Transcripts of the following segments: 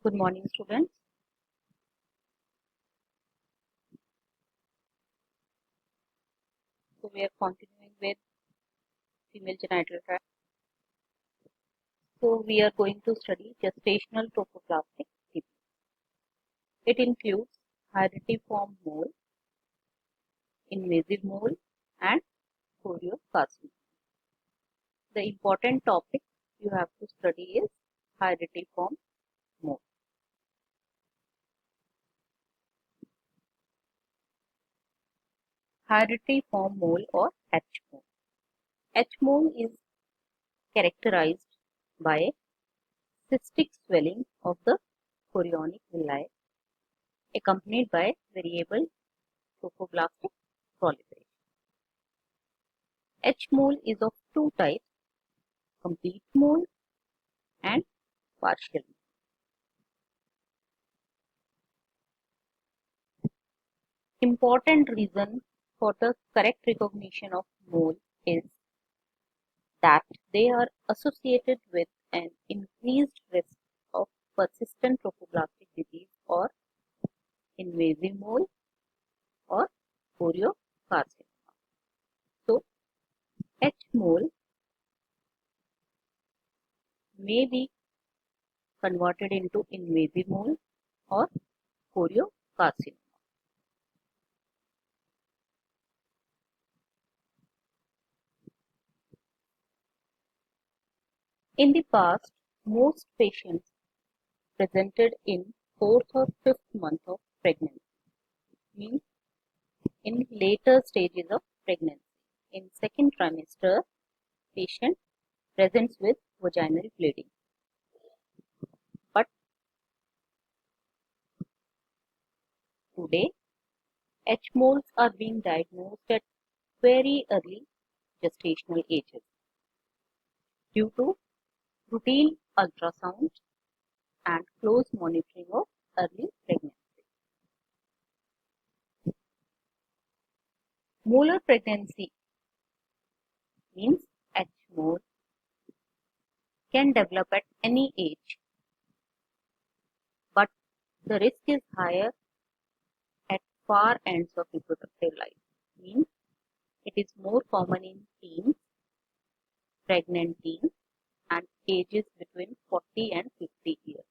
Good morning, students. So we are continuing with female genital tract. So we are going to study gestational trophoblastic disease. It includes herediform mole, invasive mole, and choriocarcinoma. The important topic you have to study is herediform mole. Herediform mole or H mole. H mole is characterized by cystic swelling of the chorionic villi accompanied by variable trophoblastic proliferation. H mole is of two types, complete mole and partial mole. Important reason for the correct recognition of mole is that they are associated with an increased risk of persistent trophoblastic disease or invasive mole or choriocarcinoma. So, H mole may be converted into invasive mole or choriocarcinoma. In the past, most patients presented in 4th or 5th month of pregnancy, means in later stages of pregnancy. In second trimester, patient presents with vaginal bleeding. But today, H moles are being diagnosed at very early gestational ages due to routine ultrasound and close monitoring of early pregnancy. Molar pregnancy means H mole can develop at any age, but the risk is higher at far ends of reproductive life, means it is more common in teens, pregnant teens, and ages between 40 and 50 years.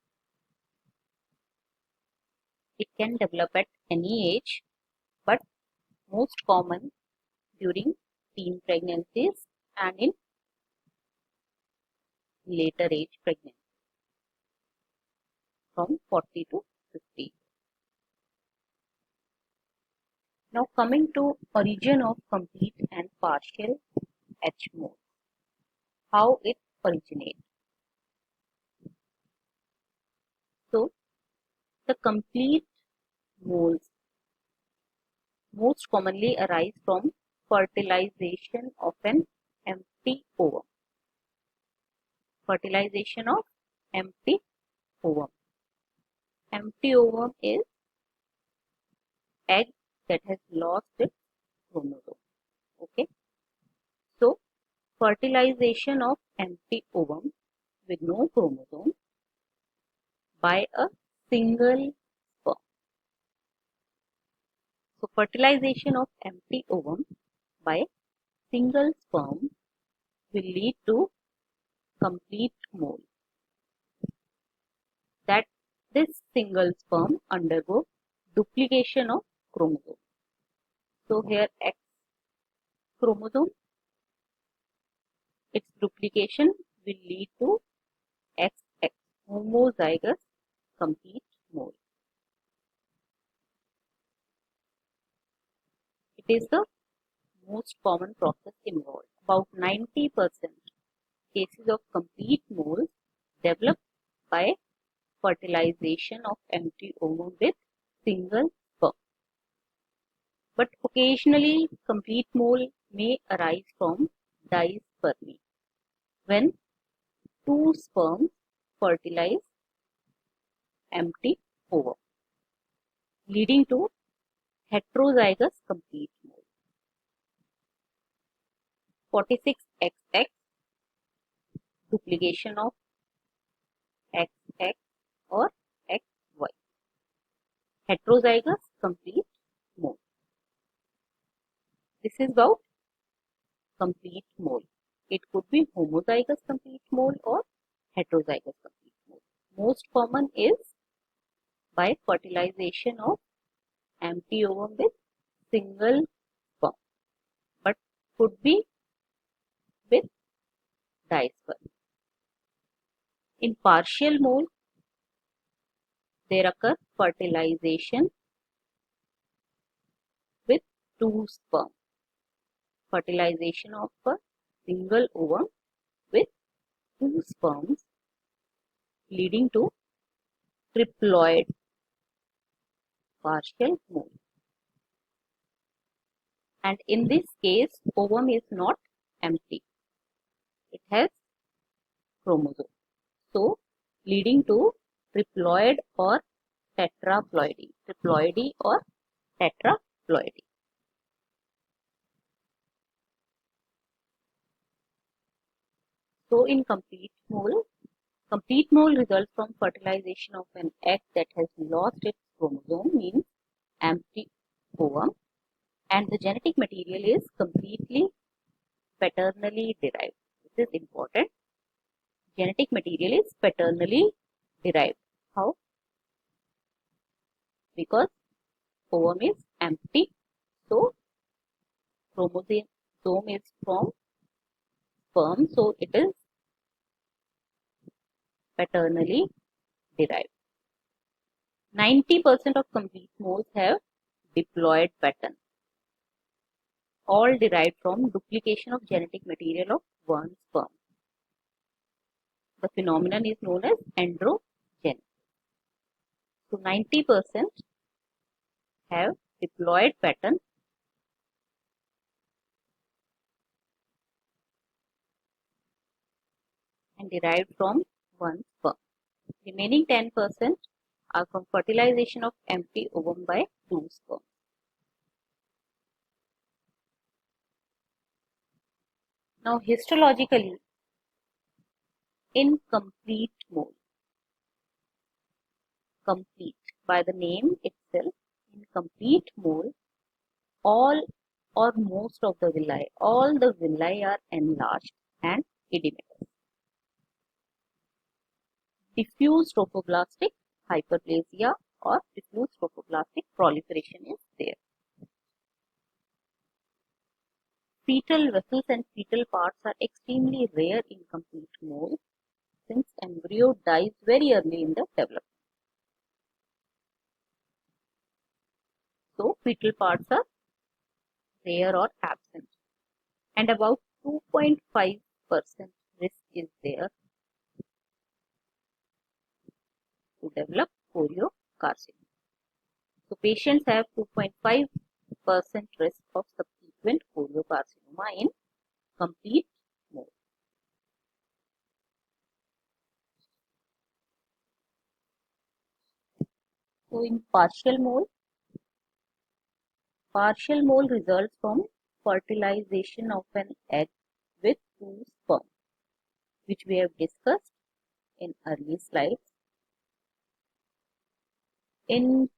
It can develop at any age, but most common during teen pregnancies and in later age pregnancy from 40 to 50. Now coming to origin of complete and partial H mole, how it originates. So the complete moles most commonly arise from fertilization of an empty ovum. Fertilization of empty ovum. Empty ovum is egg that has lost its chromosome. Okay. So, fertilization of empty ovum with no chromosome by a single sperm. So, fertilization of empty ovum by single sperm will lead to complete mole. That this single sperm undergo duplication of chromosome. So here X chromosome, its duplication will lead to XX, homozygous complete mole. It is the most common process involved. About 90% cases of complete moles develop by fertilization of empty ovum with single sperm. But occasionally complete mole may arise from dispermy when two sperms fertilize empty ovum, leading to heterozygous complete mole. 46XX duplication of XX or heterozygous complete mole. This is about complete mole. It could be homozygous complete mole or heterozygous complete mole. Most common is by fertilization of empty ovum with single sperm, but could be with disperm. In partial mole, there occur fertilization with two sperm. Fertilization of a single ovum with two sperms leading to triploid partial mole. And in this case, ovum is not empty. It has chromosome. So, leading to triploid or tetraploidy. Triploidy or tetraploidy. So, in complete mole results from fertilization of an egg that has lost its chromosome, means empty ovum, and the genetic material is completely paternally derived. This is important. Genetic material is paternally derived. How? Because ovum is empty, so chromosome is from sperm, so it is paternally derived. 90% of complete moles have diploid pattern, all derived from duplication of genetic material of one sperm. The phenomenon is known as androgenesis. So 90% have diploid pattern and derived from one sperm. Remaining 10% are from fertilization of empty ovum by two sperm. Now histologically, incomplete mole. Complete by the name itself, incomplete mole, all or most of the villi, all the villi are enlarged and edematous. Diffuse trophoblastic hyperplasia or diffuse trophoblastic proliferation is there. Fetal vessels and fetal parts are extremely rare in complete mole since embryo dies very early in the development. So, fetal parts are rare or absent, and about 2.5% risk is there to develop choriocarcinoma. So, patients have 2.5% risk of subsequent choriocarcinoma in complete mole. So, in partial mole results from fertilization of an egg with two sperm, which we have discussed in early slides. In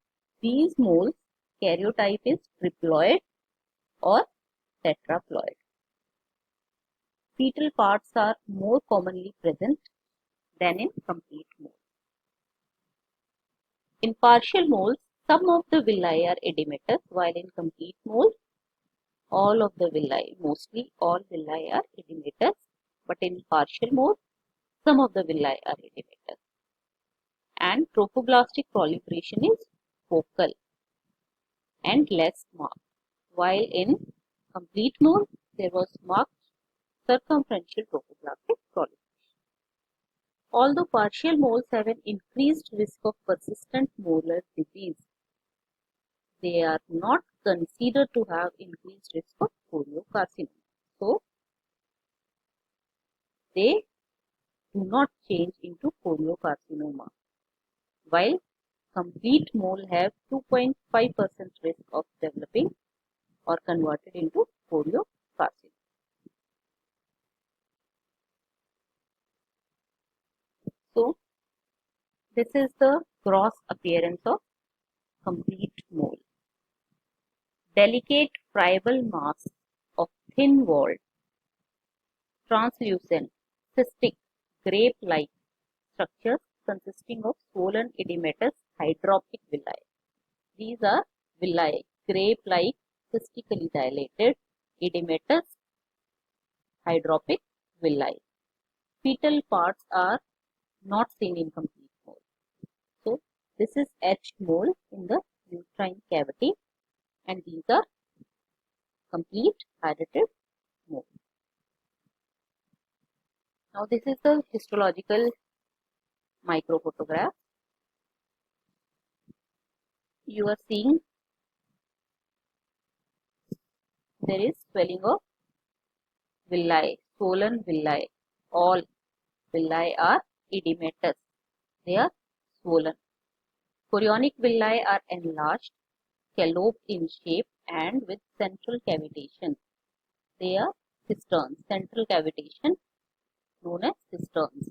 these moles, karyotype is triploid or tetraploid. Fetal parts are more commonly present than in complete mole. In partial moles, some of the villi are edematous, while in complete mole, all of the villi, mostly all villi are edematous, but in partial mole, some of the villi are edematous. And trophoblastic proliferation is focal and less marked, while in complete mole, there was marked circumferential trophoblastic proliferation. Although partial moles have an increased risk of persistent molar disease, they are not considered to have increased risk of choriocarcinoma. So, they do not change into choriocarcinoma, while complete mole have 2.5% risk of developing or converted into choriocarcinoma. So, this is the gross appearance of complete mole. Delicate friable mass of thin-walled, translucent, cystic, grape-like structures consisting of swollen edematous hydropic villi. These are villi, grape-like, cystically dilated, edematous hydropic villi. Fetal parts are not seen in complete mole. So, this is H mole in the uterine cavity, and these are complete hydrated mole. Now, this is the histological microphotograph. You are seeing there is swelling of villi, swollen villi. All villi are edematous. They are swollen. Chorionic villi are enlarged, scalloped in shape, and with central cavitation. They are cisterns. Central cavitation known as cisterns.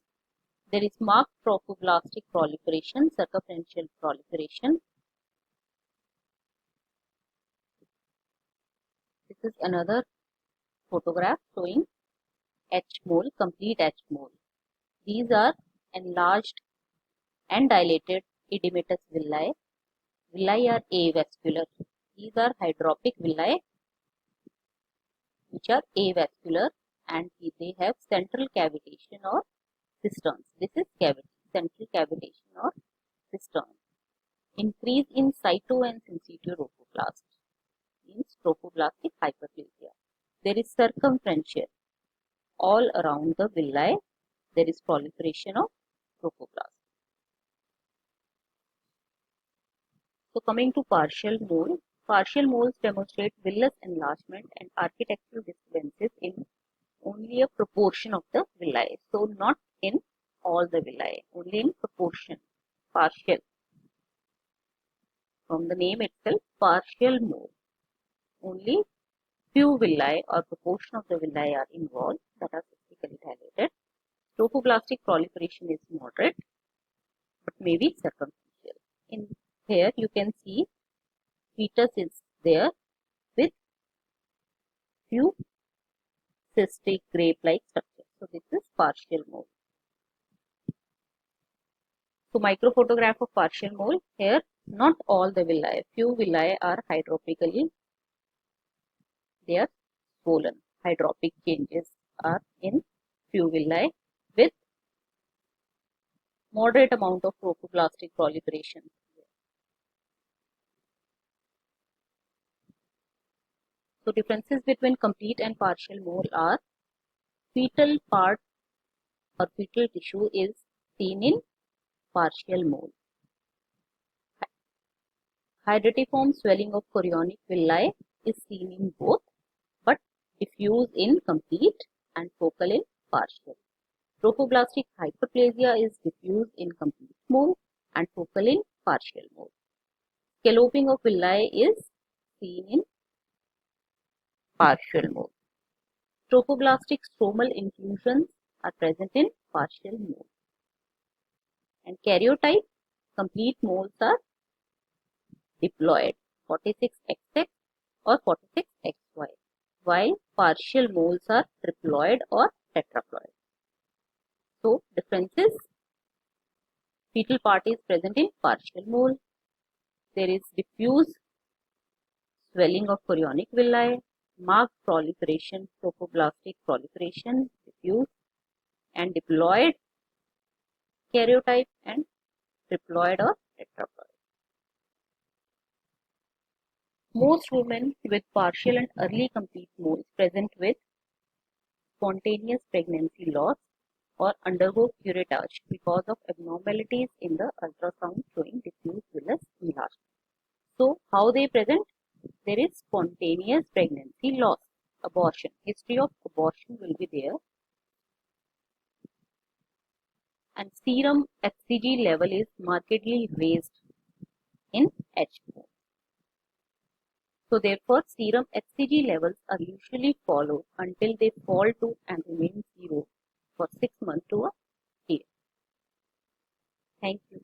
There is marked trophoblastic proliferation, circumferential proliferation. This is another photograph showing H mole, complete H mole. These are enlarged and dilated edematous villi. Villi are avascular. These are hydropic villi which are avascular, and they have central cavitation or cisterns. This is cavity, central cavitation or cistern. Increase in cyto and syncytial trophoblast means trophoblastic hyperplasia. There is circumferential. All around the villi, there is proliferation of trophoblast. So, coming to partial mole. Partial moles demonstrate villous enlargement and architectural disturbances in only a proportion of the villi. So, not in all the villi, only in proportion, partial. From the name itself, partial mole. Only few villi or proportion of the villi are involved that are cystically dilated. Trophoblastic proliferation is moderate, but may be circumferential. In here, you can see fetus is there with few cystic grape-like structures. So, this is partial mole. So, microphotograph of partial mole. Here, not all the villi, few villi are hydropically, they are swollen. Hydropic changes are in few villi with moderate amount of trophoblastic proliferation. So, differences between complete and partial mole are fetal part or fetal tissue is seen in partial mole. Hydatiform swelling of chorionic villi is seen in both, but diffuse in complete and focal in partial. Trophoblastic hyperplasia is diffuse in complete mole and focal in partial mole. Scalloping of villi is seen in partial mole. Trophoblastic stromal inclusions are present in partial mole. And karyotype, complete moles are diploid, 46XX or 46XY, while partial moles are triploid or tetraploid. So, differences: fetal part is present in partial mole. There is diffuse swelling of chorionic villi, marked proliferation, trophoblastic proliferation, diffuse, and diploid, karyotype, and triploid or tetraploid. Most women with partial and early complete moles present with spontaneous pregnancy loss or undergo curettage because of abnormalities in the ultrasound showing diffuse villus enlargement. So, how they present? There is spontaneous pregnancy loss, abortion. History of abortion will be there. And serum HCG level is markedly raised in H mole. So, therefore, serum HCG levels are usually followed until they fall to and remain zero for 6 months to a year. Thank you.